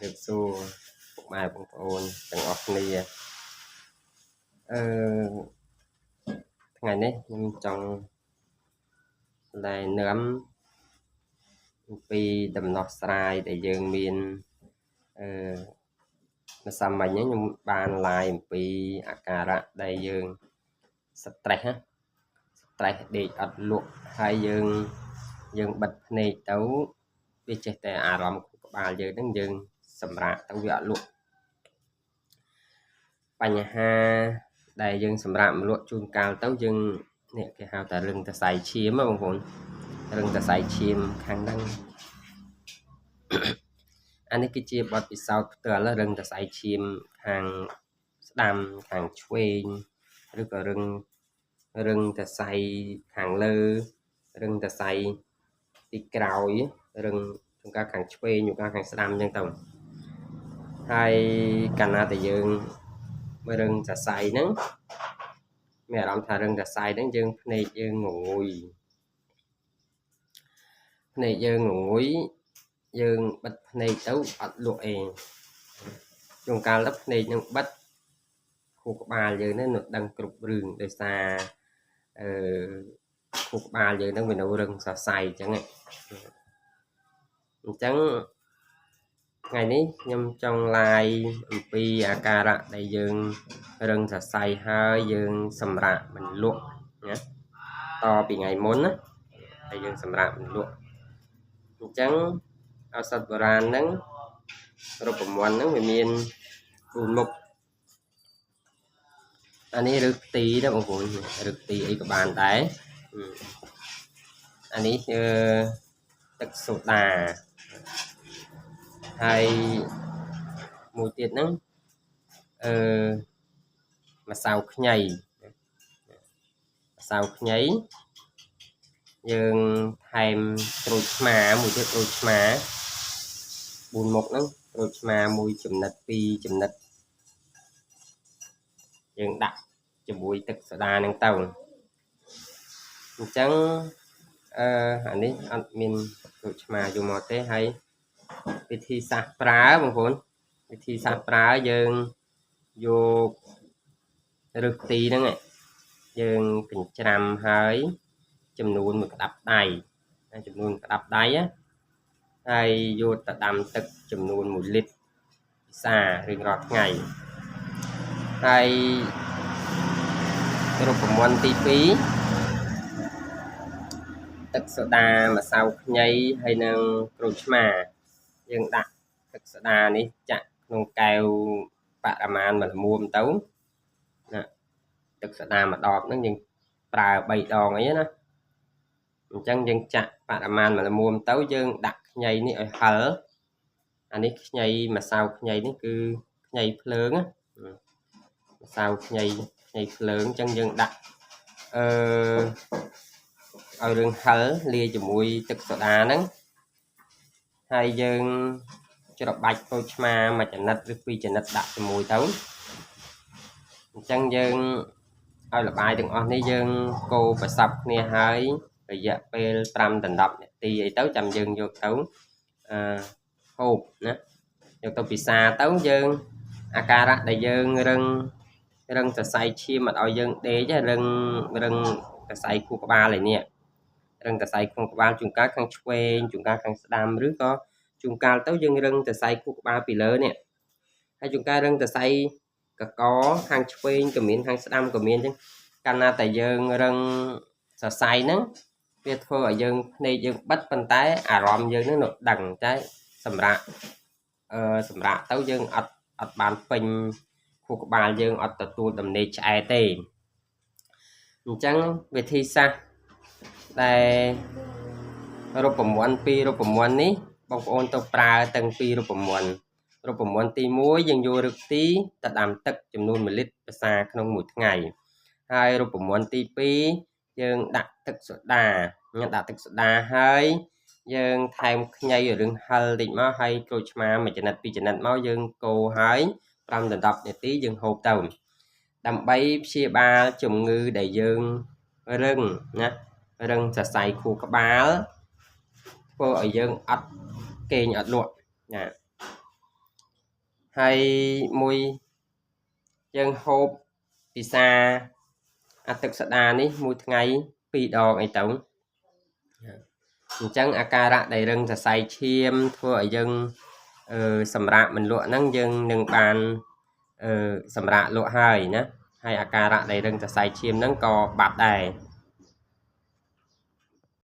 được xu bài bằng ôn từng ọc nia ngày đấy nhưng trong lại nấm vì đầm nọt sai để dương miền mà sao mà nhớ nhưng bàn lại vì akara đây dương stress ha stress để ắt luộc hai dương bật này tấu vì chết tại làm của bà dương đứng dương sầm rạ tấu vợ luộc bánh ha đây dương sầm rạ luộc chun cao tấu dương nè cái hào ta rừng ta xài chiếm mà bông rừng ta xài chiếm khang đăng anh ấy cái chia bọt bị sao từ là rừng ta xài chiếm hàng đam hàng chuê rồi có rừng ta xài hàng lơ rừng ta xài đi cào ấy rừng chúng ta hàng chuê chúng ta hàng đam nhân tổng hai cana tại dương mới rừng ta xài nắng mẹ làm thà rừng ta xài đến dương này dương ngồi dương bật này tấu ắt lụa dùng cá lấp này nhưng bắt khu ba giờ nó đang cục rừng để xa khu ba giờ nó về nấu rừng xà xài chẳng hạn chẳng ngày ní nhưng trong lai pi akara đại dương rừng xà xài hơi dương sầm rạ mình luộc nhé to bị ngày muốn á đại dương sầm rạ mình luộc chẳng ao sạch bran nắng rồi cũng muốn nắng về miền buồn mục anh ấy được tí đó mọi người được tí ấy của bạn đấy anh ấyទឹកសូដាហើយមួយទៀតហ្នឹងម្សៅខ្ញីយើងថែមក្រូចឆ្មាមួយទៀតក្រូចឆ្មា4មុខហ្នឹងក្រូចឆ្មាមួយចំណិត2ចំណិតយើងដាក់ជាមួយទឹកសូដាហ្នឹងទៅអញ្ចឹងអានេះអត់មានក្រូចឆ្មាយកមកទេហើយវិធីសាស្ត្រប្រើបងប្អូនវិធីសាស្ត្រប្រើយើងយករឹសទីហ្នឹងយើងកញ្ច្រាំហើយចំនួនមួយក្តាប់ដៃចំនួនក្តាប់ដៃហើយយកទៅដាំទឹកចំនួន1លីត្រពិសារៀងរាល់ថ្ងៃហើយរូបមន្តទី2ទឹកសូដាម្សៅខ្ញីហើយនឹងក្រូចឆ្មាយើងដាក់ទឹកសូដានេះចាក់ក្នុងកែវបរិមាណមួយល្មមទៅណាទឹកសូដាមួយដបហ្នឹងយើងប្រើ3ដងអីណាអញ្ចឹងយើងចាក់បរិមាណមួយល្មមទៅយើងដាក់ខ្ញីនេះឲ្យហឹរអានេះខ្ញីម្សៅខ្ញីនេះគឺខ្ញីភ្លើងណាម្សៅខ្ញីភ្លើងអញ្ចឹងយើងដាក់ឲ្យរឿងហឹរលាយជាមួយទឹកសូដាហ្នឹងហើយយើងច្របាច់ក្រូចឆ្មាមួយចំណិតឬ2ចំណិតដាក់ជាមួយទៅអញ្ចឹងយើងឲ្យល្បាយទាំងអស់នេះយើងកូរប្រសពគ្នាហើយរយៈពេល5ដល់10នាទីអីទៅចាំយើងយកទៅហូបណាយកទៅពិសាទៅយើងអាការៈដែលយើងរឹងសរសៃឈាមអត់ឲ្យយើងដេករឹងសរសៃខួរក្បាលឯនេះរឹងសរសៃខួរក្បាលជួនកាលខាងឆ្វេងជួនកាលខាងស្ដាំឬក៏ជួនកាលទៅយើងរឹងសរសៃខួរក្បាលពីលើនេះហើយជួនកាលរឹងសរសៃកកខាងឆ្វេងក៏មានខាងស្ដាំក៏មានអញ្ចឹងកាលណាតែយើងរឹងសរសៃហ្នឹងវាធ្វើឲ្យយើងភ្នែកយើងបិទប៉ុន្តែអារម្មណ៍យើងនឹងដឹងតែសម្រាប់ទៅយើងអត់បានពេញខួរក្បាលយើងអត់ទទួលដំណេកឆ្អែតទេអញ្ចឹងវិធីសាស្ត្រដែលរូបមន្ត2រូបមន្តនេះបងប្អូនទៅប្រើទាំង2រូបមន្តទី1យើងយករឹកទីទៅដាំទឹកចំនួន1លីត្រភាសាក្នុងមួយថ្ងៃហើយរូបមន្តទី2យើងដាក់ទឹកសូដាហើយយើងថែមខ្ញីរឿងហឹរតិចមកហើយក្រូចឆ្មាមួយចំណិត2ចំណិតមកយើងកូរហើយ5ដល់10នាទីយើងហូបទៅដើម្បីព្យាបាលជំងឺដែលយើងរឹងណារឹងសរសៃខួរក្បាលធ្វើឲ្យយើងអត់គេងអត់លក់ណា ហើយមួយយើងហូបពិសាអាទឹកសូដានេះមួយថ្ងៃ2ដងអីទៅអញ្ចឹងអាការៈដែលរឹងសរសៃឈាមធ្វើឲ្យយើងសម្រាកមិនលក់ហ្នឹងយើងនឹងបានសម្រាកលក់ហើយណាហើយអាការៈដែលរឹងសរសៃឈាមហ្នឹងក៏បាត់ដែរ